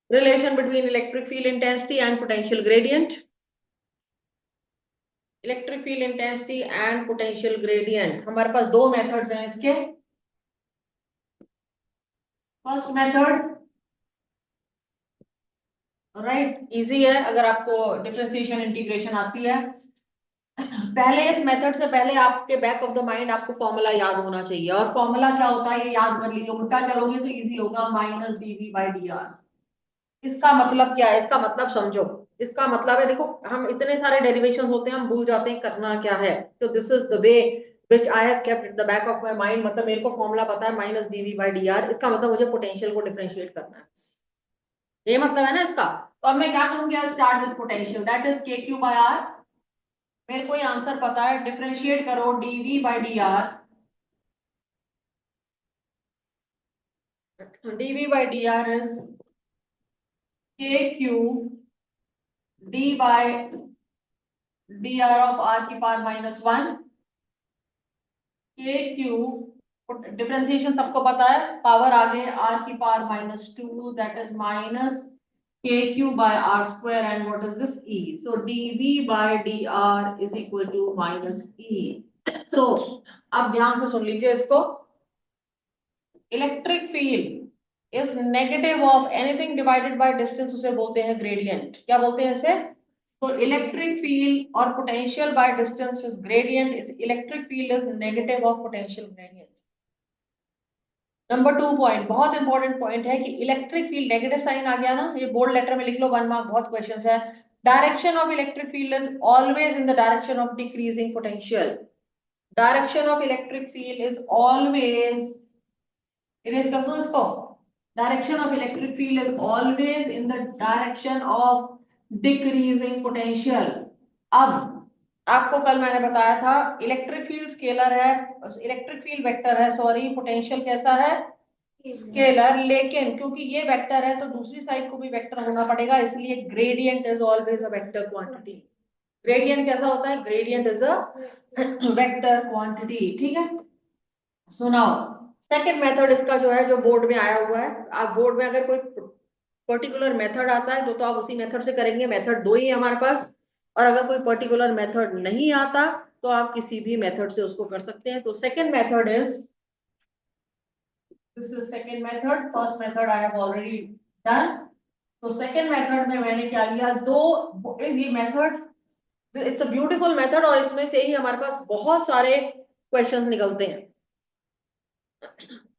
Relation between electric field intensity and potential gradient. Electric field intensity and potential gradient, हमारे पास दो methods हैं इसके। First method right easy है अगर आपको डिफरेंशिएशन इंटीग्रेशन आती है। पहले इस मेथड से पहले आपके बैक ऑफ द माइंड आपको फॉर्मूला याद होना चाहिए, और फॉर्मूला क्या होता है ये याद कर लीजिए, उल्टा चलोगे तो इजी होगा, minus DV by D R. इसका मतलब क्या है, इसका मतलब समझो। इसका मतलब है, देखो हम इतने सारे डेरिवेशंस होते हैं हम भूल जाते हैं करना क्या है। तो this is the way which I have kept at the back of my mind, मतलब मेरे को फॉर्मूला पता है minus DV by D R, इसका मतलब मुझे पोटेंशियल को डिफरेंशिएट करना है, ये मतलब है ना इसका। तो अब मैं क्या करूंगी, start with potential that is k q by r. मेरे को ये आंसर पता है, डिफरेंशिएट करो d v by D r, d v by D r is k q d by d r of r की power minus one, k q differentiation सबको पता है, पावर आगे आर की power minus two that is minus k q by r square, and what is this e, so DV bye d r is equal to minus e. So अब ध्यान से सुन लीजिए इसको, electric field is negative of anything divided by distance, उसे बोलते हैं gradient. क्या बोलते हैं इसे? तो इलेक्ट्रिक फील्ड और potential by distance is gradient, is electric field is negative of potential gradient. Number 2 point, बहुत इंपॉर्टेंट पॉइंट है कि इलेक्ट्रिक फील्ड नेगेटिव साइन आ गया ना, ये बोल्ड लेटर में लिख लो, 1 मार्क, बहुत क्वेश्चंस है। Direction of electric field is always in the direction of decreasing potential, direction of electric field is always, erase कर दो इसको, direction of electric field is always in the direction of decreasing potential. अब आपको कल मैंने बताया था electric field scalar है, इलेक्ट्रिक फील्ड वेक्टर है, सॉरी, पोटेंशियल कैसा है? स्केलर। लेकिन क्योंकि ये वेक्टर है तो दूसरी साइड को भी वेक्टर होना पड़ेगा, इसलिए gradient is always a vector quantity. Gradient कैसा होता है? Gradient is a vector quantity, ठीक है। सुनाओ, सेकंड मेथड इसका जो है, जो बोर्ड में आया हुआ है, आप बोर्ड में अगर कोई पर्टिकुलर मेथड आता है तो आप उसी मेथड से करेंगे, मेथड दो ही है हमारे पास। और अगर कोई पर्टिकुलर मेथड नहीं आता तो आप किसी भी मेथड से उसको कर सकते हैं। तो second method is, this is second method, first method I have already done. तो सेकंड मेथड में मैंने क्या लिया, दो इज ये method, it's a beautiful method, और इसमें से ही हमारे पास बहुत सारे क्वेश्चंस निकलते हैं।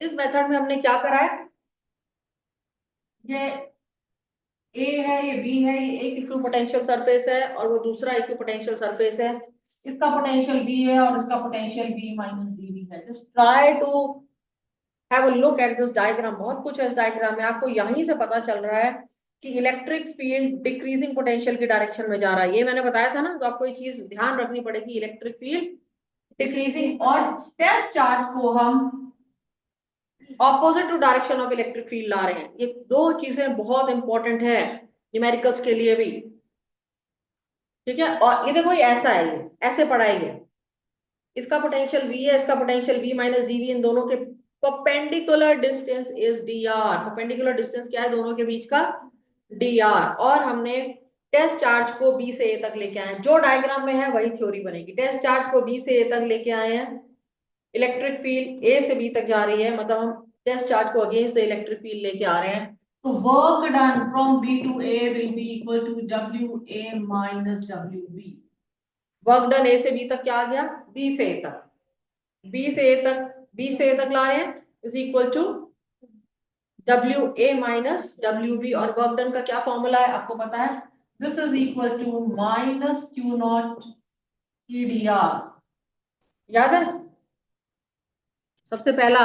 इस मेथड में हमने क्या करा है, ये ए है, ये बी है, ये एक इक्विपोटेंशियल सरफेस है और वो दूसरा इक्विपोटेंशियल सरफेस है, इसका पोटेंशियल बी है और इसका पोटेंशियल बी माइनस डी है। Just try to have a look at this diagram, बहुत कुछ है इस डायग्राम में, आपको यहीं से पता चल रहा है कि इलेक्ट्रिक फील्ड डिक्रीजिंग पोटेंशियल की डायरेक्शन में जा रहा है, ये मैंने बताया था ना। तो आपको ये चीज ध्यान रखनी पड़ेगी, इलेक्ट्रिक फील्ड डिक्रीजिंग, और टेस्ट चार्ज को हम opposite to direction of electric field ला रहे हैं। ये दो चीजें बहुत इंपॉर्टेंट है न्यूमेरिकल्स के लिए भी, ठीक है। और ये देखो ये ऐसा है, ये ऐसे पढ़ा है, ये इसका पोटेंशियल v है, इसका पोटेंशियल v माइनस dv, इन दोनों के perpendicular distance is dr। Perpendicular distance क्या है दोनों के बीच का? dr। और हमने टेस्ट चार्ज को b से a तक लेके आए हैं, जो डायग्राम में है वही थ्योरी बनेगी। टेस्ट चार्ज को b से a तक लेके आए हैं, इलेक्ट्रिक फील्ड a से b तक जा रही है, मतलब हम टेस्ट चार्ज को अगेंस्ट द इलेक्ट्रिक फील्ड लेके आ रहे हैं। तो work done from b to a will be equal to wa minus wb। Work done a से बी तक क्या आ गया? बी से ए तक, बी से ए तक, बी से ए तक ला रहे हैं, is equal to W A minus W B. और वर्क डन का क्या फॉर्मूला है आपको पता है, this is equal to minus Q not E D R, याद है सबसे पहला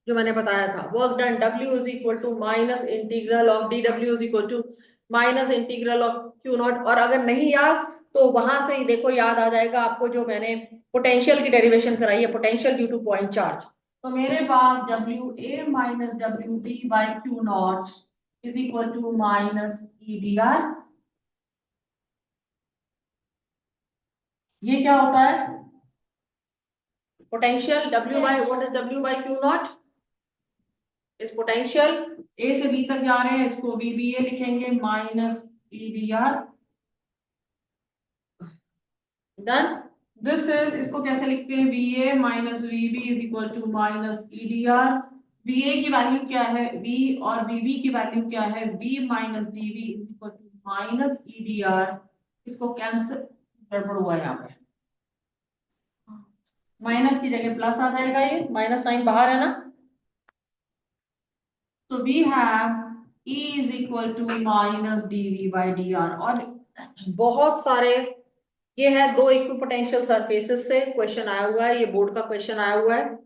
जो मैंने बताया था, work done W is equal to minus integral of D W is equal to minus integral of Q not. और अगर नहीं याद तो वहां से ही देखो याद आ जाएगा आपको, जो मैंने पोटेंशियल की डेरिवेशन कराई है, potential due to point charge. तो मेरे पास W A minus W B by Q naught is equal to minus E D R. ये क्या होता है? Potential W by, what is W by Q naught? Is potential A से B तक जा रहे हैं, इसको VBA लिखेंगे minus EBR। Done. This is, इसको कैसे लिखते हैं, VA minus VB is equal to minus EDR। VA की वैल्यू क्या है, V, और VB की वैल्यू क्या है, V minus DB is equal to minus EDR। इसको कैंसिल, गड़बड़ हुआ यहाँ पे, माइनस की जगह प्लस आ जाएगा, ये माइनस साइन बाहर है ना। तो we have E is equal to minus DV by DR। और बहुत सारे, ये है दो इक्विपोटेंशियल सरफेसेस से क्वेश्चन आया हुआ है, ये बोर्ड का क्वेश्चन आया हुआ है।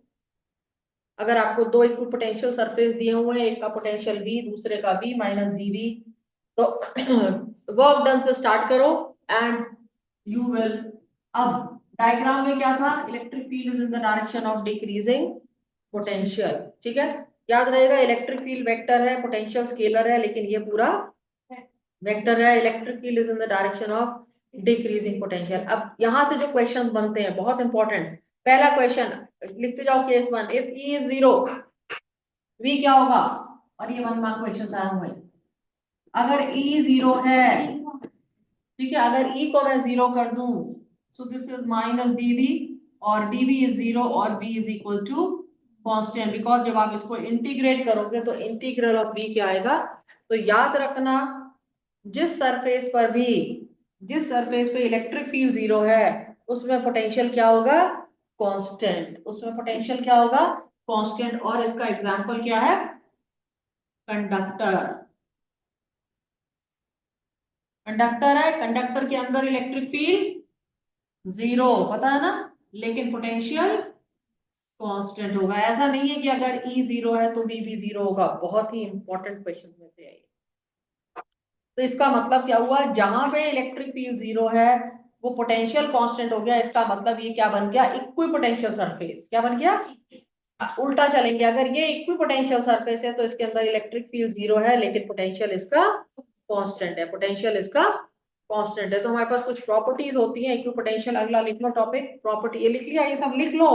अगर आपको दो इक्विपोटेंशियल सरफेस दिए हुए हैं, एक का पोटेंशियल V, दूसरे का V माइनस DV, तो वर्क डन से स्टार्ट करो एंड यू विल। अब डायग्राम में क्या था, electric field is in the direction of decreasing potential, ठीक है। याद रहेगा, इलेक्ट्रिक फील्ड वेक्टर है, पोटेंशियल स्केलर है, लेकिन ये पूरा वेक्टर है। Electric field is in the direction of decreasing potential. अब यहां से जो क्वेश्चंस बनते हैं, बहुत इंपॉर्टेंट, पहला क्वेश्चन लिखते जाओ, case 1, if E is 0, V क्या होगा, और ये 1 मार्क क्वेश्चन आया हुआ है। अगर E 0 है, ठीक है, अगर E को मैं 0 कर दूं, so this is minus DV, और DV इज 0 और B is equal to constant, because जब आप इसको इंटीग्रेट करोगे तो इंटीग्रल ऑफ V क्या आएगा। तो याद रखना, जिस सरफेस पर भी, जिस सरफेस पे इलेक्ट्रिक फील्ड 0 है, उसमें पोटेंशियल क्या होगा, कांस्टेंट। उसमें पोटेंशियल क्या होगा, कांस्टेंट। और इसका एग्जांपल क्या है, कंडक्टर। कंडक्टर है, कंडक्टर के अंदर इलेक्ट्रिक फील्ड 0, पता है ना, लेकिन पोटेंशियल कांस्टेंट होगा। ऐसा नहीं है कि अगर E 0 है तो V भी 0 होगा। बहुत ही इंपॉर्टेंट क्वेश्चन में से है ये। तो इसका मतलब क्या हुआ, जहां पे इलेक्ट्रिक फील्ड 0 है वो पोटेंशियल कांस्टेंट हो गया। इसका मतलब ये क्या बन गया, इक्विपोटेंशियल सरफेस। क्या बन गया, उल्टा चलेंगे, अगर ये इक्विपोटेंशियल सरफेस है तो इसके अंदर इलेक्ट्रिक फील्ड 0 है, लेकिन पोटेंशियल इसका कांस्टेंट है, पोटेंशियल इसका कांस्टेंट है। तो हमारे पास कुछ प्रॉपर्टीज होती हैं इक्विपोटेंशियल। अगला लिख लो टॉपिक, प्रॉपर्टी, ये लिख लिया, ये सब लिख लो।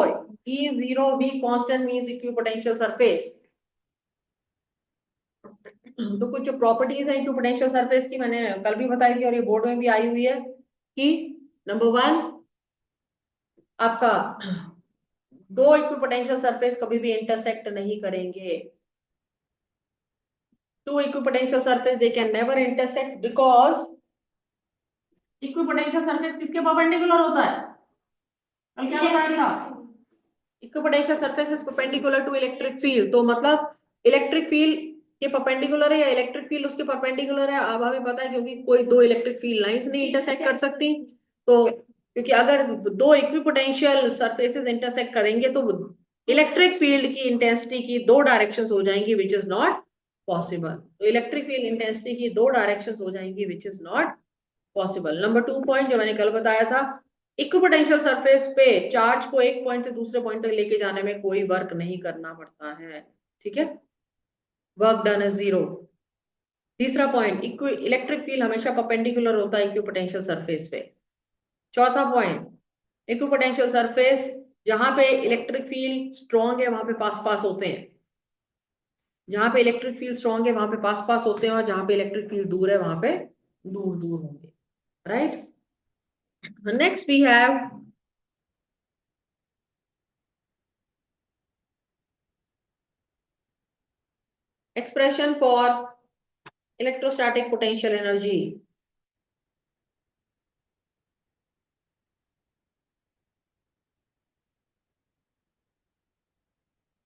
E 0, V constant means equipotential surface. तो कुछ जो प्रॉपर्टीज है इक्विपोटेंशियल सरफेस की, मैंने कल भी बताई थी और ये बोर्ड में भी आई हुई है, कि नंबर 1, आपका दो इक्विपोटेंशियल सरफेस कभी भी इंटरसेक्ट नहीं करेंगे। Two equipotential surface they can never intersect because equipotential surface किसके परपेंडिकुलर होता है, कल क्या बताया था, equipotential surface is perpendicular to electric field. तो मतलब इलेक्ट्रिक फील्ड के परपेंडिकुलर है या इलेक्ट्रिक फील्ड उसके परपेंडिकुलर है, अब हमें पता है, क्योंकि कोई दो इलेक्ट्रिक फील्ड लाइंस नहीं इंटरसेक्ट कर सकती। तो क्योंकि अगर दो इक्विपोटेंशियल सरफेसेस इंटरसेक्ट करेंगे तो इलेक्ट्रिक फील्ड की इंटेंसिटी की दो डायरेक्शंस हो जाएंगी, विच इज नॉट पॉसिबल। तो इलेक्ट्रिक फील्ड इंटेंसिटी की दो डायरेक्शंस हो जाएंगी, which is not possible. Number 2 point जो मैंने कल बताया था, इक्विपोटेंशियल सरफेस पे चार्ज को एक पॉइंट से दूसरे पॉइंट तक लेके जाने में कोई वर्क नहीं करना पड़ता है, ठीक है, वर्क डन इज 0। तीसरा पॉइंट, इलेक्ट्रिक फील्ड हमेशा परपेंडिकुलर होता है इक्विपोटेंशियल सरफेस पे। चौथा पॉइंट, इक्विपोटेंशियल सरफेस जहां पे इलेक्ट्रिक फील्ड स्ट्रॉन्ग है वहां पे पास पास होते हैं, जहां पे इलेक्ट्रिक फील्ड स्ट्रॉन्ग है वहां पे पास पास होते हैं, और जहां पे इलेक्ट्रिक फील्ड दूर है वहां पे दूर दूर होंगे, right. Next we have expression for electrostatic potential energy.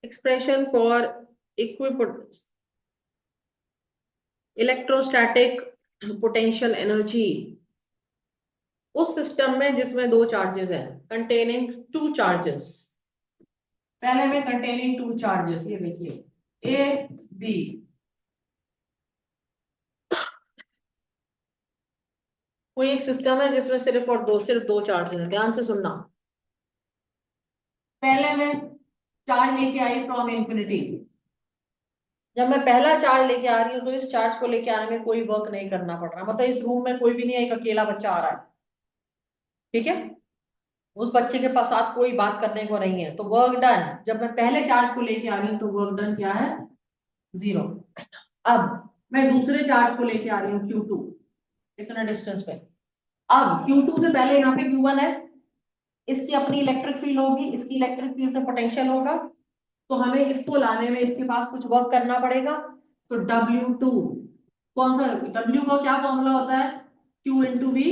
Expression for electrostatic potential energy उस सिस्टम में जिसमें दो चार्जेस हैं, कंटेनिंग टू चार्जेस। पहले में कंटेनिंग टू चार्जेस, ये देखिए ए बी, कोई एक सिस्टम है जिसमें सिर्फ दो चार्जेस हैं, ध्यान से सुनना। पहले में चार्ज लेके आई फ्रॉम इंफिनिटी, जब मैं पहला चार्ज लेके आ रही हूँ तो इस चार्ज को लेके आने में कोई वर्क नहीं करना पड़ रहा, मतलब इस रूम में कोई भी नहीं है, एक अकेला बच्चा आ रहा है, ठीक है, उस बच्चे के पास साथ कोई बात करने को नहीं है, तो वर्क डन, जब मैं पहले चार्ज को लेके आ रही हूँ तो वर्क डन क्या है, 0। अब मैं दूसरे चार्ज को लेके आ रही हूँ Q2, इतना डिस्टेंस पे। अब Q2 से पहले यहाँ पे Q1 है, इसकी अपनी इलेक्ट्रिक फील्ड होगी, इसकी इलेक्ट्रिक फील्ड से पोटेंशियल होगा, तो हमें इसको लाने में इसके पास कुछ वर्क करना पड़ेगा। तो W2 कौन सा, W का क्या फॉर्मूला होता है, Q इंटू V,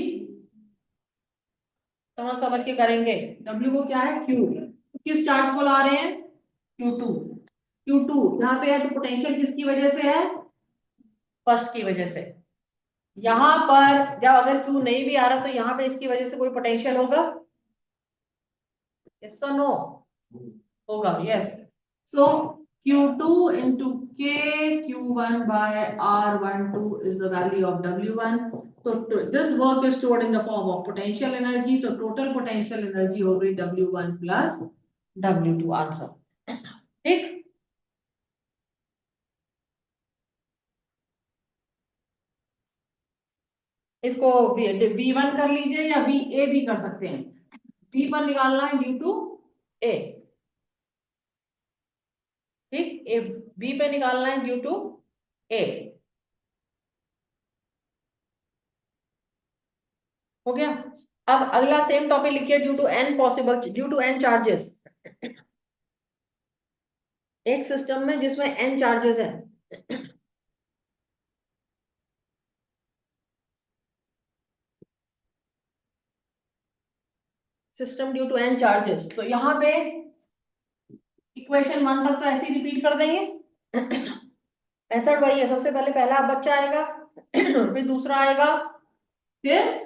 समझ समझ के करेंगे। W को क्या है, Q, किस चार्ज को ला रहे हैं, Q2, Q2 यहाँ पे है तो पोटेंशियल किसकी वजह से है, फर्स्ट की वजह से। यहां पर जब अगर Q नहीं भी आ रहा तो यहाँ पे इसकी वजह से कोई पोटेंशियल होगा, यस और नो, होगा, yes. So Q2 into K Q1 by R12 is the value of W1. So this work is stored in the form of potential energy. तो total potential energy हो गई W1 plus W2, आंसर। ठीक, इसको V1 कर लीजिए या VA भी कर सकते हैं। V पर निकालना है ड्यू टू A, ठीक, ए बी पे निकालना है ड्यू टू ए, हो गया। अब अगला सेम टॉपिक लिखिए, due to N possible, due to N charges, एक सिस्टम में जिसमें एन चार्जेस है, system due to N charges, तो यहां पे इक्वेशन 1 तक तो ऐसे ही रिपीट कर देंगे। मेथड वही है, सबसे पहले पहला बच्चा आएगा, फिर दूसरा आएगा, फिर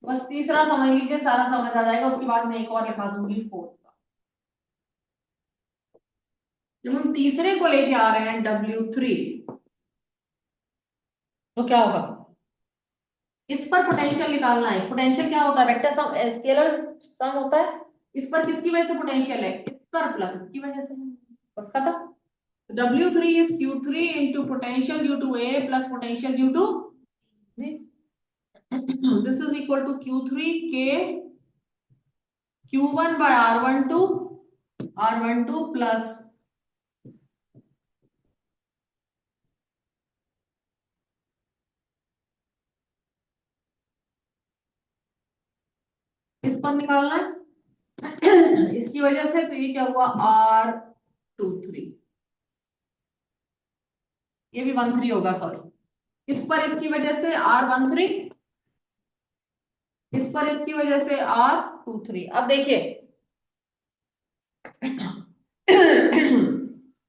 बस तीसरा समझ लीजिए, सारा समझ आ जाएगा। उसके बाद मैं एक और लिखा दूंगी फोर्थ का। जब हम तीसरे को लेके आ रहे हैं W3, तो क्या होगा, इस पर पोटेंशियल निकालना है। पोटेंशियल क्या होता है, वेक्टर सम, स्केलर सम होता है। इस पर किसकी वजह से पोटेंशियल है, इस पर प्लस इसकी वजह से, बस खत्म। W3 is Q3 into potential due to A plus potential due to B. This is equal to Q3 K Q1 by R12 plus इस पर निकालना है इसकी वजह से, तो ये क्या हुआ R23, ये भी 13 होगा, सॉरी। इस पर इसकी वजह से R13, इस पर इसकी वजह से R23। अब देखिए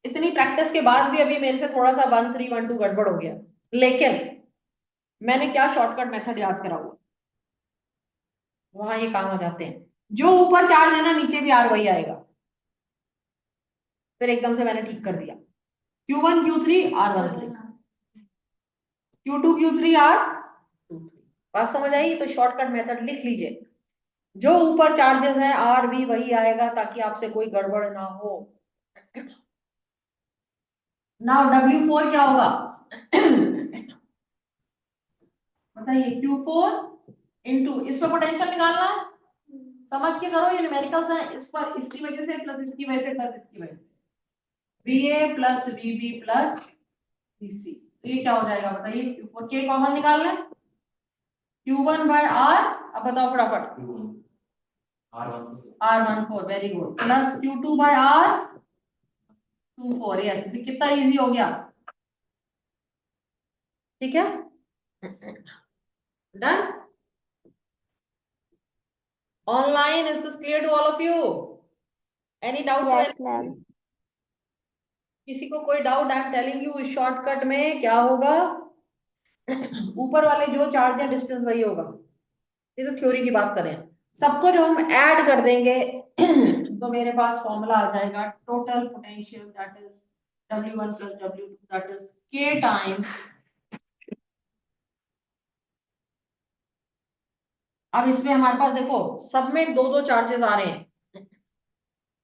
इतनी प्रैक्टिस के बाद भी अभी मेरे से थोड़ा सा 1312 गड़बड़ हो गया, लेकिन मैंने क्या शॉर्टकट मेथड याद करा हुआ, वहां ये काम आ जाते हैं। जो ऊपर चार्ज है ना, नीचे भी आर वही आएगा, फिर एकदम से मैंने ठीक कर दिया। Q1 Q3 R13, Q2 Q3 R23, बात समझ आई? तो शॉर्टकट मेथड लिख लीजिए, जो ऊपर चार्जेस है आर भी वही आएगा, ताकि आपसे कोई गड़बड़ ना हो। नाउ W4 क्या होगा, बताइए। Q4 इंटू, इस पर पोटेंशियल निकालना है, समझ के करो, ये न्यूमेरिकल्स हैं। इस पर इसकी वजह से प्लस इसकी वजह से प्लस इसकी वजह से, VA plus VB plus VC, तो ये क्या हो जाएगा बताइए। Q4 के कॉमन निकालना है, Q1 बाय R, अब बताओ फटाफट, R14, very good, plus Q2 by R24, yes, कितना इजी हो गया, ठीक है, done. Online, is this clear to all of you? Any doubt? Yes ma'am. किसी को कोई doubt? I am telling you, इस शॉर्टकट में क्या होगा, ऊपर वाले जो चार्ज है डिस्टेंस वही होगा। ये तो थ्योरी की बात करें, सबको जब हम ऐड कर देंगे तो मेरे पास फॉर्मूला आ जाएगा, total potential that is W1 plus W2 that is K times. अब इसमें हमारे पास देखो, सब में दो दो चार्जेस आ रहे हैं,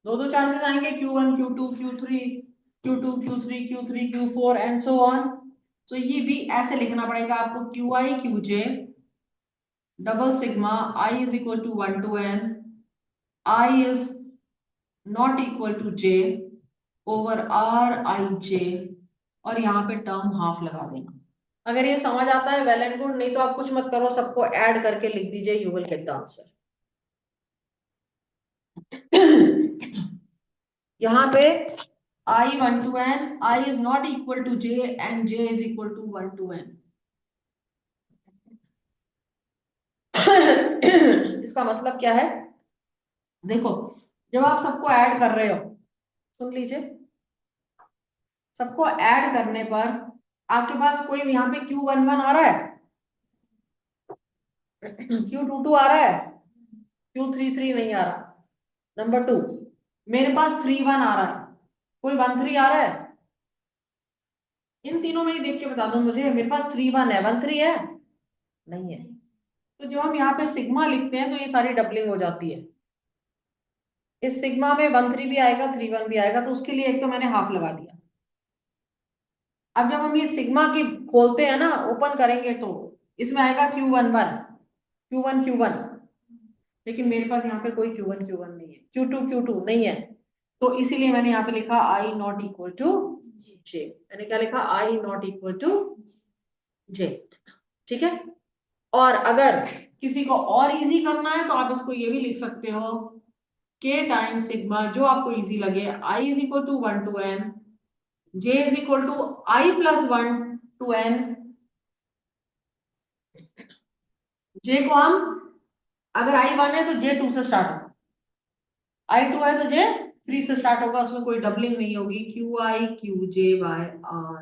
दो दो चार्जेस आएंगे, Q1 Q2 Q3 Q2 Q3 Q3 Q4 and so on. तो ये भी ऐसे लिखना पड़ेगा आपको, QI QJ double sigma I is equal to 1 to N, I is not equal to J over R I J और यहाँ पे टर्म हाफ लगा देना। अगर ये समझ आता है वेल एंड गुड, नहीं तो आप कुछ मत करो, सबको ऐड करके लिख दीजिए, you will get the answer. यहाँ पे I1 to n, I is not equal to j and j is equal to 1 to n। इसका मतलब क्या है, देखो जब आप सबको ऐड कर रहे हो, सुन लीजिए, सबको ऐड करने पर आपके पास कोई यहाँ पे Q11 आ रहा है, Q22 आ रहा है, Q33 नहीं आ रहा। नंबर 2, मेरे पास 31 आ रहा है, कोई 13 आ रहा है? इन तीनों में ही देख के बता दो मुझे, मेरे पास 31 है, 13 है? नहीं है। तो जब हम यहाँ पे सिग्मा लिखते हैं तो ये सारी डबलिंग हो जाती है। इस सिग्मा में 13 भी आएगा, 31 भी आएगा, तो उसके लिए एक तो मैंने हाफ लगा दिया। अब जब हम ये सिग्मा की खोलते हैं ना, ओपन करेंगे, तो इसमें आएगा Q11, Q1, लेकिन मेरे पास यहाँ पे कोई Q1 नहीं है, Q2 नहीं है, तो इसीलिए मैंने यहाँ पे लिखा I not equal to J। मैंने क्या लिखा? I not equal to J। ठीक है। और अगर किसी को और इजी करना है तो आप इसको ये भी लिख सकते हो, K टाइम सिग्मा, जो आपको इजी लगे, I is equal to 1 to n, J is equal to I plus 1 to n। J को हम, अगर I1 है तो J2 से स्टार्ट होगा, I2 है तो J3 से स्टार्ट होगा, उसमें कोई डबलिंग नहीं होगी, QI QJ by R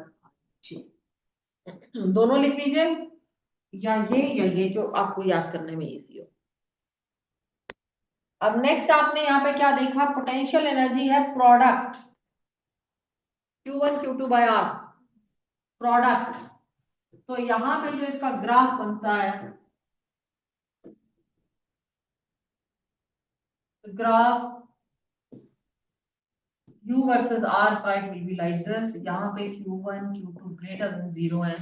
J। दोनों लिख लीजिए, या ये जो आपको याद करने में इजी हो। अब नेक्स्ट आपने यहाँ पे क्या देखा, पोटेंशियल एनर्जी है product Q1 Q2 by R, product. तो यहाँ पे जो इसका ग्राफ बनता है, ग्राफ U वर्सेस R का, it will be like this. यहाँ पे Q1 Q2 ग्रेटर देन 0 है,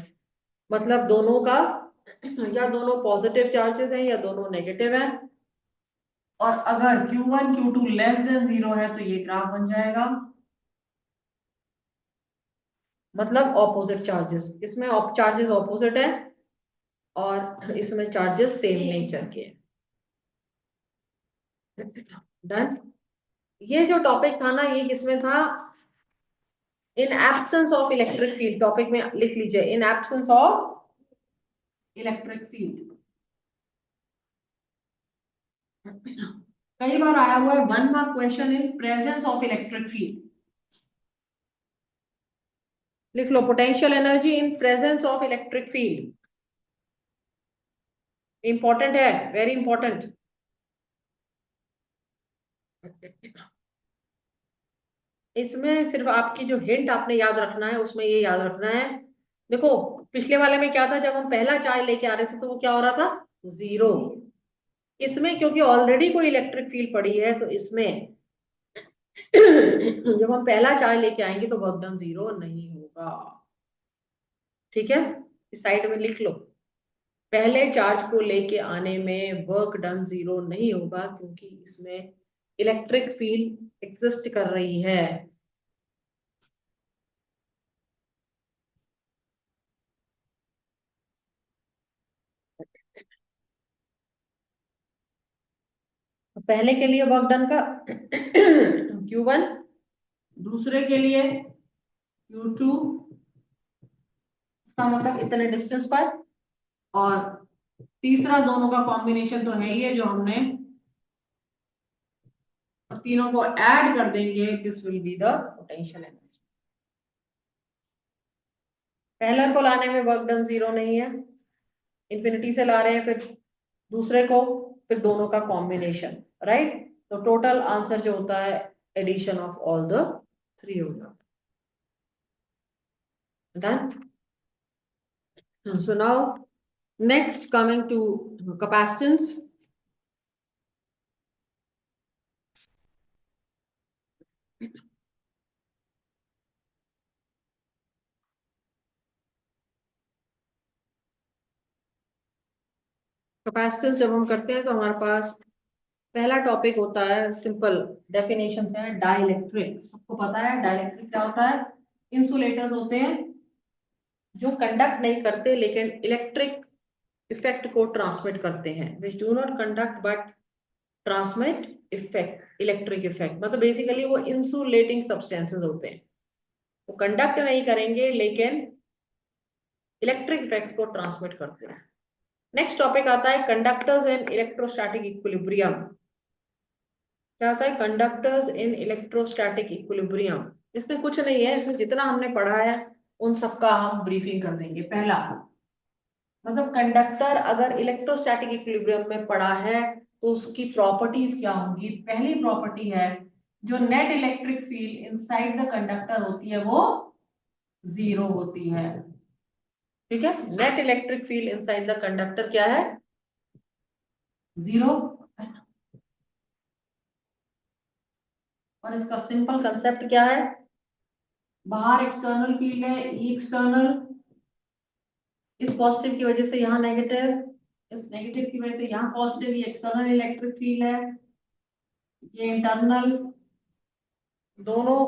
मतलब दोनों का या दोनों पॉजिटिव चार्जेस हैं या दोनों नेगेटिव हैं। और अगर Q1 Q2 लेस देन 0 है तो ये ग्राफ बन जाएगा, मतलब ऑपोजिट चार्जेस। इसमें चार्जेस ऑपोजिट है और इसमें चार्जेस सेम नेचर के हैं। डन। ये जो टॉपिक था ना, ये किसमें था? In absence of electric field, topic में लिख लीजिए, in absence of electric field. कई बार आया हुआ है 1 mark question, in presence of electric field. लिख लो, potential energy in presence of electric field. Important है, वेरी इंपॉर्टेंट। इसमें सिर्फ आपकी जो हिंट आपने याद रखना है, उसमें ये याद रखना है, देखो पिछले वाले में क्या था, जब हम पहला चार्ज लेके आ रहे थे तो वो क्या हो रहा था? 0। इसमें क्योंकि ऑलरेडी कोई इलेक्ट्रिक फील्ड पड़ी है, तो इसमें जब हम पहला चार्ज लेके आएंगे तो वर्क डन 0 नहीं होगा। ठीक है, इस साइड में लिख लो, पहले चार्ज को लेके आने में वर्क डन 0 नहीं होगा, क्योंकि इसमें इलेक्ट्रिक फील्ड एग्जिस्ट कर रही है। पहले के लिए वर्क डन का Q1, दूसरे के लिए Q2, इसका मतलब इतने डिस्टेंस पर, और तीसरा दोनों का कॉम्बिनेशन तो है ही है जो हमने, और तीनों को ऐड कर देंगे, this will be the potential energy. पहला को लाने में वर्क डन 0 नहीं है, इंफिनिटी से ला रहे हैं, फिर दूसरे को, फिर दोनों का कॉम्बिनेशन, राइट। तो टोटल आंसर जो होता है एडिशन ऑफ ऑल द 3 होगा। Done. So now next coming to capacitance. Capacitance जब हम करते हैं तो हमारे पास पहला टॉपिक होता है, सिंपल डेफिनेशन है, डाइलेक्ट्रिक। सबको पता है डाइलेक्ट्रिक क्या होता है? इंसुलेटर्स होते हैं जो कंडक्ट नहीं करते लेकिन इलेक्ट्रिक इफेक्ट को ट्रांसमिट करते हैं, which do not conduct but transmit effect, electric effect, मतलब बेसिकली वो इंसुलेटिंग सब्सटेंसेस होते हैं, वो कंडक्ट नहीं करेंगे लेकिन इलेक्ट्रिक इफेक्ट्स को ट्रांसमिट करते हैं। नेक्स्ट टॉपिक आता है कंडक्टर्स इन इलेक्ट्रोस्टैटिक इक्विलिब्रियम। क्या होता है कंडक्टर्स इन इलेक्ट्रोस्टैटिक इक्विलिब्रियम? इसमें कुछ नहीं है, इसमें जितना हमने पढ़ा है उन सबका हम ब्रीफिंग कर देंगे। पहला मतलब कंडक्टर अगर इलेक्ट्रोस्टैटिक इक्विलिब्रियम में पड़ा है तो उसकी प्रॉपर्टीज क्या होंगी। पहली प्रॉपर्टी है जो net electric field inside the conductor होती है वो जीरो होती है। ठीक है, net electric field inside the conductor क्या है, जीरो। और इसका सिंपल कंसेप्ट क्या है, बाहर एक्सटर्नल फील्ड है ई एक्सटर्नल, इस पॉजिटिव की वजह से यहाँ नेगेटिव, इस नेगेटिव की वजह से यहाँ पॉजिटिव, ये एक्सटर्नल इलेक्ट्रिक फील्ड है, ये इंटरनल। दोनों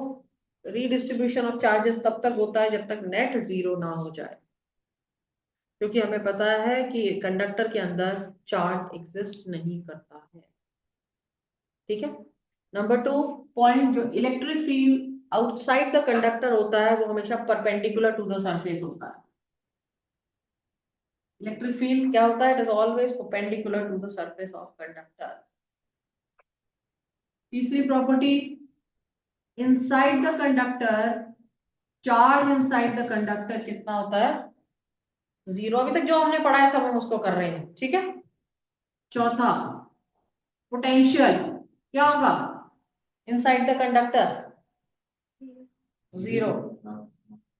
रीडिस्ट्रीब्यूशन ऑफ चार्जेस तब तक होता है जब तक नेट जीरो ना हो जाए, क्योंकि हमें पता है कि कंडक्टर के अंदर चार्ज एग्जिस्ट नहीं करता है। ठीक है। नंबर 2 पॉइंट, जो electric field outside the conductor होता है वो हमेशा परपेंडिकुलर टू द सरफेस होता है। इलेक्ट्रिक फील्ड क्या होता है, it is always perpendicular to the surface of conductor. तीसरी property, inside the conductor, charge inside the conductor कितना होता है, जीरो। अभी तक जो हमने पढ़ा है सब हम उसको कर रहे हैं। ठीक है। चौथा, पोटेंशियल क्या होगा inside the conductor, zero.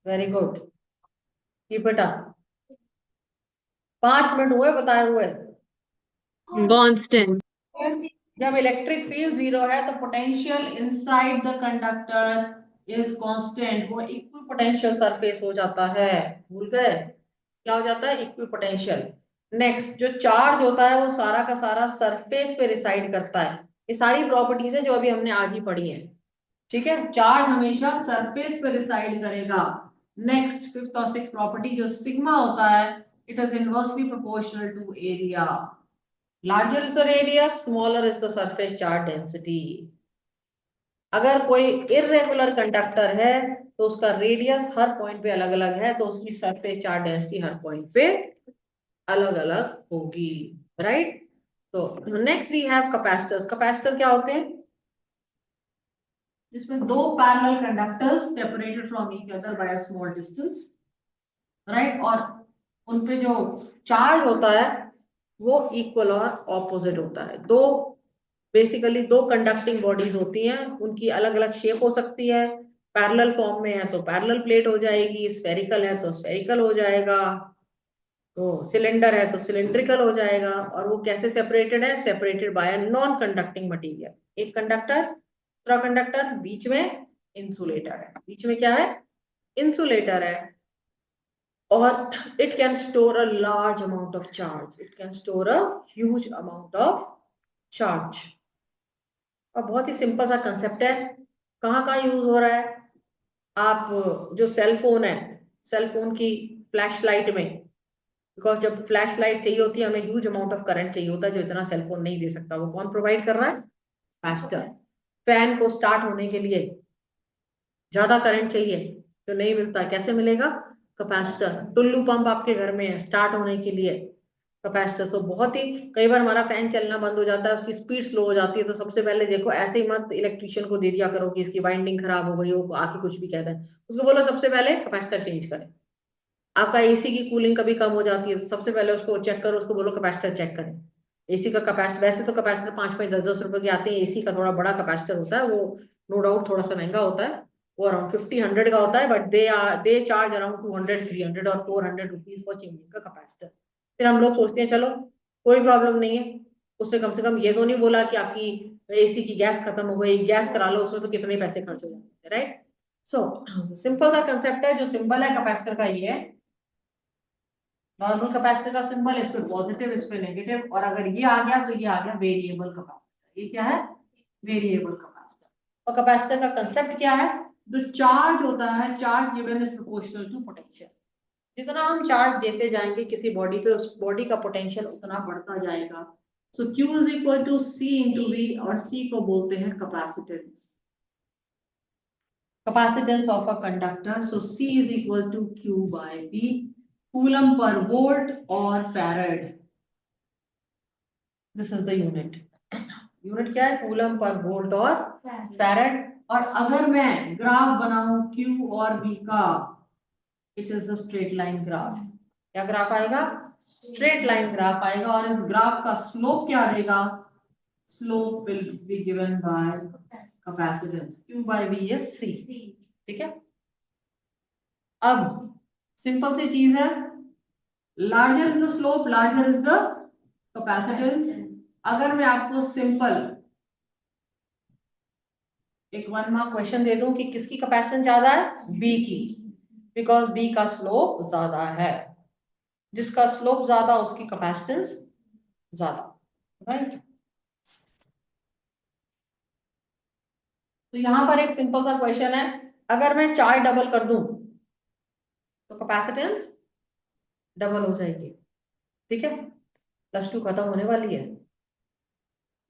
Very good, keep it up. 5 minute हुए बताए हुए। कांस्टेंट। जब इलेक्ट्रिक फील्ड जीरो है तो potential inside the conductor is constant, वो इक्विपोटेंशियल सरफेस हो जाता है। भूल गए क्या हो जाता है, इक्विपोटेंशियल। नेक्स्ट, जो चार्ज होता है वो सारा का सारा सरफेस पे रिसाइड करता है। ये सारी प्रॉपर्टीज है जो अभी हमने आज ही पढ़ी है। ठीक है, चार्ज हमेशा सरफेस पे रिसाइड करेगा। नेक्स्ट, फिफ्थ और सिक्स्थ प्रॉपर्टी, जो सिग्मा होता है it is inversely proportional to area. Larger is the radius, smaller is the surface charge density. अगर कोई इर्रेगुलर कंडक्टर है तो उसका रेडियस हर पॉइंट पे अलग अलग है, तो उसकी सरफेस चार्ज डेंसिटी हर पॉइंट पे अलग अलग होगी। राइट। तो next we have capacitors. Capacitor क्या होते हैं, जिसमें दो parallel conductors separated from each other by a small distance. Right. और उनपे जो चार्ज होता है वो इक्वल और ऑपोजिट होता है। दो बेसिकली दो कंडक्टिंग बॉडीज होती हैं, उनकी अलग अलग शेप हो सकती है। पैरेलल फॉर्म में है तो पैरेलल प्लेट हो जाएगी, स्फेरिकल है तो स्फेरिकल हो जाएगा, तो सिलेंडर है तो सिलेंड्रिकल हो जाएगा। और वो कैसे सेपरेटेड है, separated by non conducting material. एक कंडक्टर दूसरा कंडक्टर, बीच में इंसुलेटर है। बीच में क्या है, इंसुलेटर है। और it can store a large amount of charge, it can store a huge amount of charge। और बहुत ही सिंपल सा कंसेप्ट है। कहाँ कहाँ यूज हो रहा है, आप जो सेल फोन है, सेल फोन की फ्लैश लाइट में, बिकॉज जब फ्लैश लाइट चाहिए होती है हमें ह्यूज अमाउंट ऑफ करंट चाहिए होता है जो इतना सेल फोन नहीं दे सकता, वो कौन प्रोवाइड कर रहा है, कैपेसिटर। फैन को स्टार्ट होने के लिए ज्यादा करंट चाहिए जो नहीं मिलता, कैसे मिलेगा, कैपेसिटर। टुल्लू पंप आपके घर में है, स्टार्ट होने के लिए कैपेसिटर। तो बहुत ही, कई बार हमारा फैन चलना बंद हो जाता है, उसकी स्पीड स्लो हो जाती है, तो सबसे पहले देखो ऐसे ही मत इलेक्ट्रिशियन को दे दिया करो कि इसकी वाइंडिंग खराब हो गई, वो आके कुछ भी कहता है, उसको बोलो सबसे पहले कैपेसिटर चेंज करें। आपका एसी की कूलिंग कभी कम हो जाती है तो सबसे पहले उसको चेक करो, उसको बोलो कैपेसिटर चेक करें। एसी का कैपेसिटर, वैसे तो कैपेसिटर 5-5 10-10 रुपए के आते हैं, एसी का थोड़ा बड़ा कैपेसिटर होता है, वो नो डाउट थोड़ा सा महंगा होता है, वो अराउंड 50-100 का होता है, बट दे चार्ज अराउंड 200-300 और 400 रुपीज फॉर चेंजिंग का कैपेसिटर। फिर हम लोग सोचते हैं चलो कोई प्रॉब्लम नहीं है, उससे कम से कम ये तो नहीं बोला कि आपकी एसी की गैस खत्म हो गई, गैस करा लो, उसमें तो कितने पैसे खर्च हो जाते हैं। राइट। सो सिंपल सा कंसेप्ट है, जो सिंबल है कैपेसिटर का ये है, नॉर्मल कैपेसिटर का सिंबल, इस पे पॉजिटिव इस पे नेगेटिव, और अगर ये आ गया तो ये आ गया वेरिएबल कैपेसिटर। ये क्या है, वेरिएबल कैपेसिटर। और कैपेसिटर का कंसेप्ट क्या है, जो चार्ज होता है, charge given is proportional to potential. जितना हम चार्ज देते जाएंगे किसी बॉडी पे, उस बॉडी का पोटेंशियल उतना बढ़ता जाएगा। So Q is equal to C into V, और C को बोलते हैं capacitance, capacitance of a conductor. So C is equal to Q by V, coulomb पर वोल्ट और farad, this is the unit. Unit क्या है? कूलम पर volt और फैराड। और अगर मैं ग्राफ बनाऊं Q और V का, it is a straight line graph. क्या ग्राफ आएगा? स्ट्रेट लाइन ग्राफ आएगा। और इस ग्राफ का स्लोप क्या देगा? Slope will be given by capacitance, Q by V is C। ठीक है, अब सिंपल सी चीज है, larger is the slope, larger is the capacitance. अगर मैं आपको सिंपल एक 1 मार्क क्वेश्चन दे दूं कि किसकी कैपेसिटेंस ज्यादा है? B की, बिकॉज B का स्लोप ज्यादा है। जिसका स्लोप ज्यादा उसकी कैपेसिटेंस ज्यादा, राइट। तो यहां पर एक सिंपल सा क्वेश्चन है, अगर मैं 4 डबल कर दूं तो कैपेसिटेंस डबल हो जाएगी। ठीक है, +2 खत्म होने वाली है।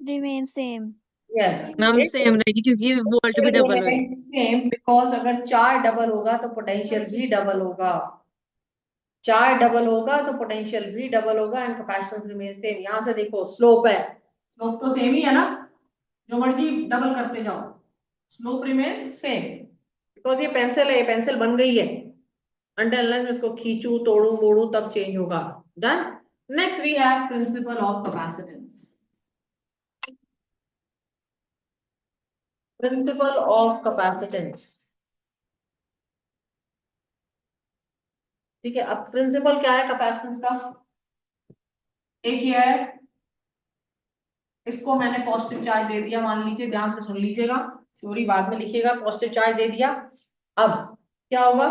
Remain same. Yes, ma'am same रहेगी क्योंकि वोल्ट भी डबल होगा। सेम, बिकॉज अगर 4 डबल होगा तो पोटेंशियल भी डबल होगा। 4 डबल होगा तो पोटेंशियल भी डबल होगा एंड कैपेसिटेंस रिमेन सेम। यहां से देखो स्लोप है, स्लोप तो सेम ही है ना, जो मर्जी डबल करते जाओ, स्लोप रिमेन सेम। बिकॉज ये पेंसिल है, ये पेंसिल बन गई है, until unless मैं इसको खींचू तोड़ू मोड़ू तब चेंज होगा। Done. Next we have principle of capacitance. Principle of capacitance, ठीक है। अब प्रिंसिपल क्या है कैपेसिटेंस का? एक ये है, इसको मैंने पॉजिटिव चार्ज दे दिया, मान लीजिए, ध्यान से सुन लीजिएगा, थ्योरी बाद में लिखिएगा। पॉजिटिव चार्ज दे दिया, अब क्या होगा?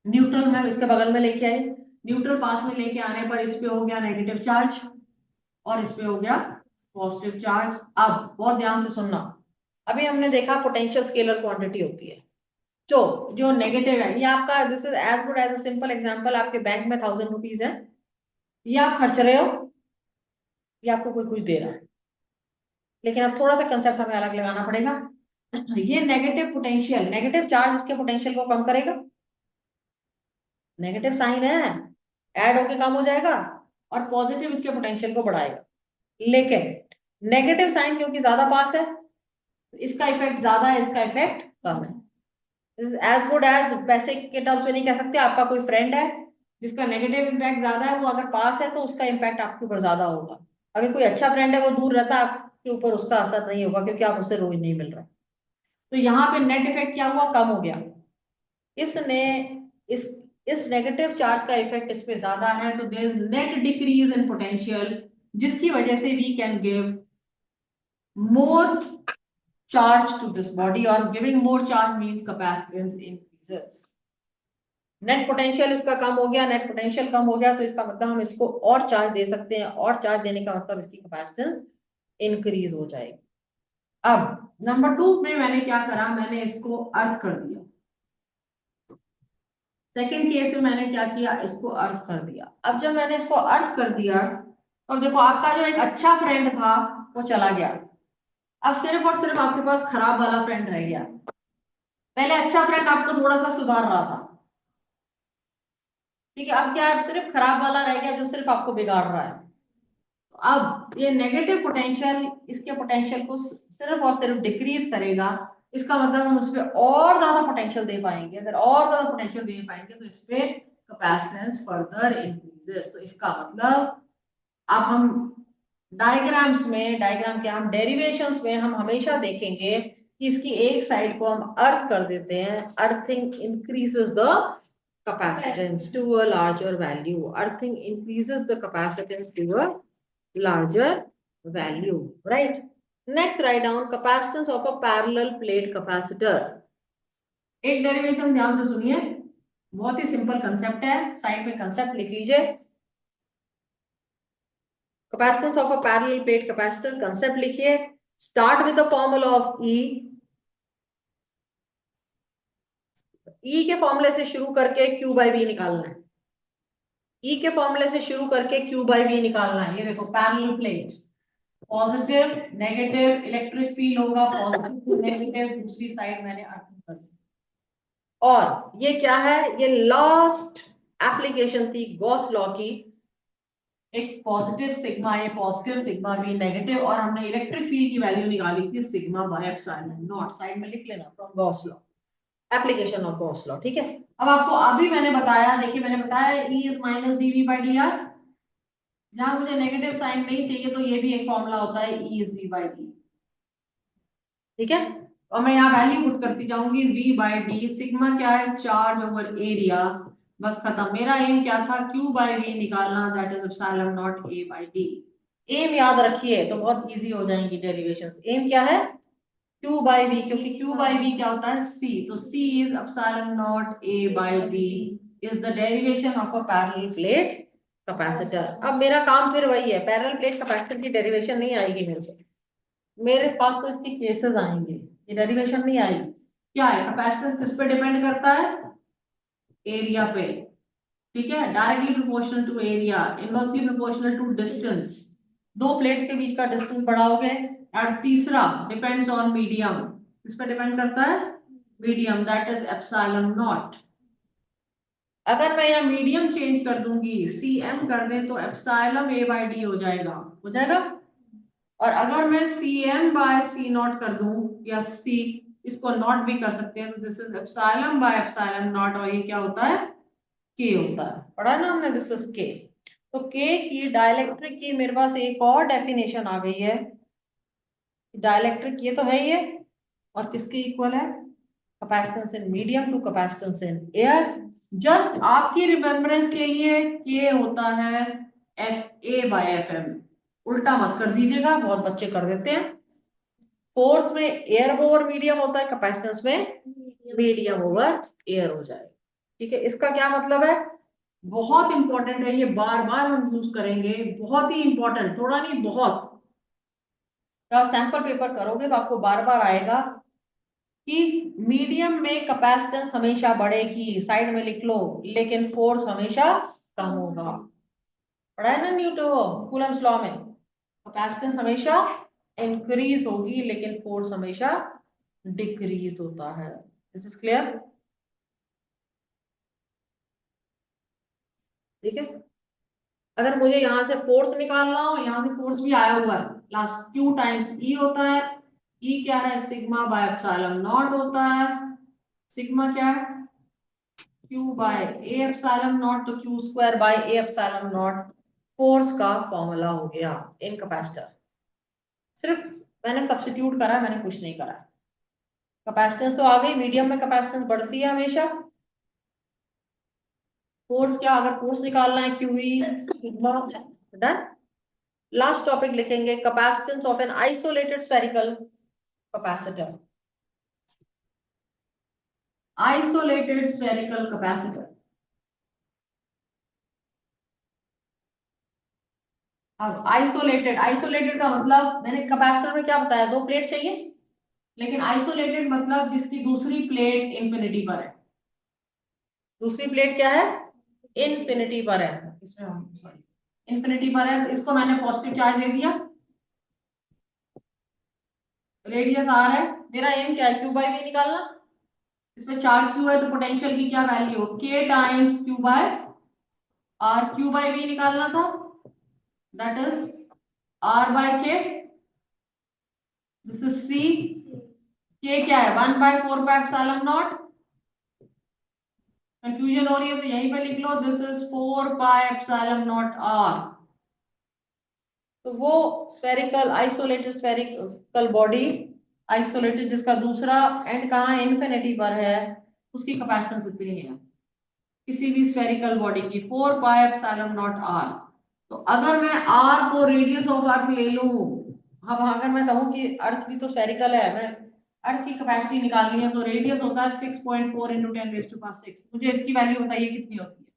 न्यूट्रल मैं इसके बगल में लेके आई, न्यूट्रल पास में लेके आने पर इस पे हो गया नेगेटिव चार्ज और इस पे हो गया पॉजिटिव चार्ज। अब बहुत ध्यान से सुनना, अभी हमने देखा पोटेंशियल स्केलर क्वांटिटी होती है, जो जो नेगेटिव है, ये आपका, this is as good as a simple example, आपके बैंक में 1000 रुपीज है, ये आप खर्च रहे हो, ये आपको कोई कुछ दे रहा है, लेकिन अब थोड़ा सा कंसेप्ट हमें अलग लगाना पड़ेगा। ये नेगेटिव पोटेंशियल, नेगेटिव चार्ज इसके पोटेंशियल को कम करेगा, नेगेटिव साइन है, ऐड होके कम हो जाएगा, और पॉजिटिव इसके पोटेंशियल को बढ़ाएगा। लेकिन नेगेटिव साइन क्योंकि ज्यादा पास है, इसका इफेक्ट ज्यादा है, इसका इफेक्ट कम है। एज गुड एज, पैसे के टर्म्स में नहीं कह सकते, आपका कोई फ्रेंड है जिसका नेगेटिव इम्पैक्ट ज्यादा है, वो अगर पास है तो उसका इम्पैक्ट आपके ऊपर ज्यादा होगा। अगर कोई अच्छा फ्रेंड है वो दूर रहता है, आपके ऊपर उसका असर नहीं होगा क्योंकि आप उससे रोज नहीं मिल रहे। तो यहाँ पे नेट इफेक्ट क्या हुआ? कम हो गया। इसने इस इस नेगेटिव चार्ज का इफेक्ट इस पे ज्यादा है, तो there is net decrease in potential, जिसकी वजह से we can give more charge to this body, or giving more charge means capacitance increases। Net potential इसका कम हो गया, नेट पोटेंशियल कम हो गया तो इसका मतलब हम इसको और चार्ज दे सकते हैं, और चार्ज देने का मतलब इसकी कैपेसिटेंस इंक्रीज हो जाएगी। अब नंबर 2 में मैंने क्या करा, मैंने इसको अर्थ कर दिया। सेकेंड केस में मैंने क्या किया, इसको अर्थ कर दिया। अब जब मैंने इसको अर्थ कर दिया, तो देखो आपका जो एक अच्छा फ्रेंड था वो चला गया, अब सिर्फ और सिर्फ आपके पास खराब वाला फ्रेंड रह गया। पहले अच्छा फ्रेंड आपको थोड़ा सा सुधार रहा था, ठीक है, अब क्या है, सिर्फ खराब वाला रह गया जो सिर्फ आपको बिगाड़ रहा है। तो अब ये नेगेटिव पोटेंशियल इसके पोटेंशियल को सिर्फ और सिर्फ डिक्रीज करेगा, इसका मतलब हम उस पर और ज्यादा पोटेंशियल दे पाएंगे। अगर और ज्यादा पोटेंशियल दे पाएंगे तो इस पे कैपेसिटेंस फर्दर इंक्रीजेस। तो इसका मतलब अब हम डायग्राम्स में, डायग्राम के हम डेरिवेशंस में हम हमेशा देखेंगे कि इसकी एक साइड को हम अर्थ कर देते हैं, earthing increases the capacitance to a larger value, earthing increases the capacitance to a larger value, right? Next, write down capacitance of a parallel plate capacitor। एक डेरिवेशन ध्यान से सुनिए, बहुत ही सिंपल कंसेप्ट है, साइड में कंसेप्ट लिख लीजिए। capacitance of a parallel plate capacitor, concept लिखिए, start with the formula of E। E के फॉर्मूले से शुरू करके Q by V निकालना है। ई के फॉर्मूले से शुरू करके क्यू बाई वी निकालना है। ये देखो parallel plate, positive negative electric field होगा, पॉजिटिव टू नेगेटिव, दूसरी साइड मैंने अर्थिंग कर दी। और ये क्या है, ये लास्ट एप्लीकेशन थी गॉस लॉ की। एक पॉजिटिव सिग्मा, ये पॉजिटिव सिग्मा भी नेगेटिव, और हमने इलेक्ट्रिक फील्ड की वैल्यू निकाली थी sigma by epsilon not. Side में लिख लेना, from Gauss law, application of Gauss law. ठीक है, अब आपको अभी मैंने बताया, देखिए मैंने बताया E is minus dv by D R. जहां मुझे नेगेटिव साइन नहीं चाहिए तो ये भी एक फॉर्मूला होता है E is v by D. ठीक है, और मैं यहाँ वैल्यू पुट करती जाऊंगी, v बाई डी, सिग्मा क्या है, चार्ज ओवर एरिया, बस खत्म। मेरा एम क्या था, q बाई v निकालना, that is epsilon not a by D. M याद रखिए तो बहुत इजी हो जाएंगी डेरिवेशंस। एम क्या है, q बाई v, क्योंकि q बाई v क्या होता है, c, तो c is epsilon not a by d is the derivation of a parallel plate capacitor. अब मेरा काम फिर वही है, पैरेलल प्लेट कैपेसिटर की डेरिवेशन नहीं आएगी मेरे को, मेरे पास तो इसके केसेस आएंगे, ये डेरिवेशन नहीं आएगी। क्या है, कैपेसिटेंस किस पे डिपेंड करता है, एरिया पे। ठीक है, directly proportional to area, inversely proportional to distance, दो प्लेट्स के बीच का डिस्टेंस बढ़ाओगे। और तीसरा डिपेंड्स ऑन मीडियम, किस पे डिपेंड करता है, medium, that is epsilon not. अगर मैं यहाँ मीडियम चेंज कर दूंगी, सी एम कर दें, तो एप्सिलॉन ए बाई डी हो जाएगा, हो जाएगा। और अगर मैं C M by C not कर दूं, या सी, इसको नॉट भी कर सकते हैं, तो this is epsilon by epsilon not, और ये क्या होता है, के होता है, पढ़ा ना हमने, दिस इज के। तो के की, डाइलेक्ट्रिक की मेरे पास एक और डेफिनेशन आ गई है। डाइलेक्ट्रिक ये तो है ही है, और किसके इक्वल है, capacitance in medium to capacitance in air. Just आपकी रिमेम्बरेंस के लिए के होता है F A by F M, उल्टा मत कर दीजिएगा, बहुत बच्चे कर देते हैं। फोर्स में एयर ओवर मीडियम होता है, कैपेसिटेंस में मीडियम ओवर एयर हो जाएगा। ठीक है, इसका क्या मतलब है, बहुत इंपॉर्टेंट है ये, बार बार हम यूज करेंगे, बहुत ही इंपॉर्टेंट, थोड़ा नहीं बहुत। तो आप सैंपल पेपर करोगे तो आपको बार बार आएगा कि मीडियम में कैपेसिटेंस हमेशा बढ़ेगी, साइड में लिख लो, लेकिन फोर्स हमेशा कम होगा। पढ़ा है ना न्यूटन कूलम्स लॉ में, कैपेसिटेंस हमेशा इंक्रीज होगी लेकिन फोर्स हमेशा डिक्रीज होता है। दिस इज क्लियर, ठीक है। अगर मुझे यहां से फोर्स निकालना हो, यहां से फोर्स भी आया हुआ है, लास्ट क्यू टाइम्स ई होता है, ई क्या है, सिग्मा बाय एप्सिलॉन नॉट होता है। सिग्मा क्या है, q by a epsilon naught, तो q square by a epsilon naught force का फॉर्मूला हो गया इन कैपेसिटर। सिर्फ मैंने सब्स्टिट्यूट करा है, मैंने कुछ नहीं करा। कैपेसिटेंस तो आ गई, मीडियम में कैपेसिटेंस बढ़ती है हमेशा। फोर्स क्या, अगर फोर्स निकालना है q e sigma, done. Last topic लिखेंगे, capacitance of an isolated spherical capacitor. Isolated spherical capacitor, अब आइसोलेटेड, आइसोलेटेड का मतलब मैंने कैपेसिटर में क्या बताया, दो प्लेट चाहिए, लेकिन आइसोलेटेड मतलब जिसकी दूसरी प्लेट इंफिनिटी पर है। दूसरी प्लेट क्या है, इंफिनिटी पर है, इसमें सॉरी इंफिनिटी पर है, तो इसको मैंने पॉजिटिव चार्ज दे दिया, रेडियस आर है, मेरा एम क्या है, क्यू बाई वी निकालना। इसमें चार्ज क्यू है तो पोटेंशियल की क्या वैल्यू, K times Q by R, Q by V निकालना था, that is R by K, this is C, K क्या है, 1/4 पाई एप्सिलॉन नॉट। कंफ्यूजन हो रही है तो यहीं पे लिख लो, this is 4 pi epsilon naught r. तो वो spherical, isolated spherical body, isolated जिसका दूसरा एंड कहाँ है, इन्फिनिटी पर है, उसकी कैपेसिटेंस इतनी है, किसी भी स्फेरिकल बॉडी की 4 पाई एप्सिलॉन नॉट आर। तो अगर मैं आर को रेडियस ऑफ अर्थ ले लूं, अब अगर मैं कहूं कि अर्थ भी तो स्फेरिकल है, मैं अर्थ की कैपेसिटी निकालनी है, तो रेडियस होता है 6.4 × 10⁻⁶। मुझे इसकी वैल्यू बताइए कितनी होती है,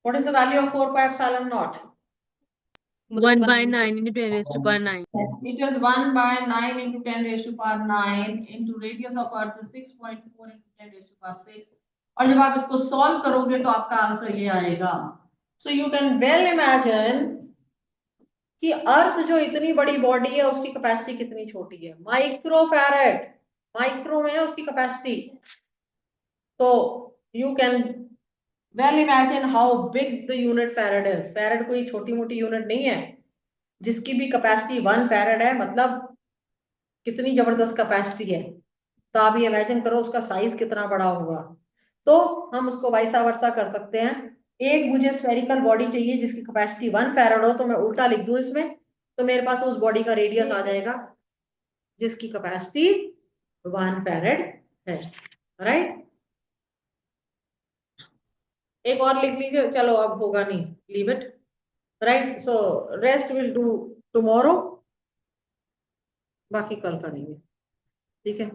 what is the value of 4 pi epsilon not. 1/9 into 10 raised to power 9. Yes, it is 1/9 × 10⁻⁹ into radius of earth is 6.4 × 10⁻⁶. और जब आप इसको सॉल्व करोगे तो आपका आंसर ये आएगा। So you can well imagine कि अर्थ जो इतनी बड़ी बॉडी है उसकी कैपेसिटी कितनी छोटी है, माइक्रोफैरेड, माइक्रो में है उसकी कैपेसिटी। तो you can well imagine how big the unit farad is. Farad कोई छोटी मोटी यूनिट नहीं है, जिसकी भी कैपेसिटी 1 फैरेड है, मतलब कितनी जबरदस्त कैपेसिटी है। तो आप ये इमेजिन करो उसका साइज कितना बड़ा होगा। तो हम उसको वाइसा वर्सा कर सकते हैं। एक मुझे स्फेरिकल बॉडी चाहिए जिसकी कैपेसिटी 1 फैरेड हो, तो मैं उल्टा लिख दूं इसमें, तो मेरे पास उस बॉडी का रेडियस आ जाएगा जिसकी कैपेसिटी 1 फैरेड है। राइट, एक और लिख लीजिए, चलो अब होगा नहीं, leave it. Right, so rest will do tomorrow, बाकी कल करेंगे, ठीक है।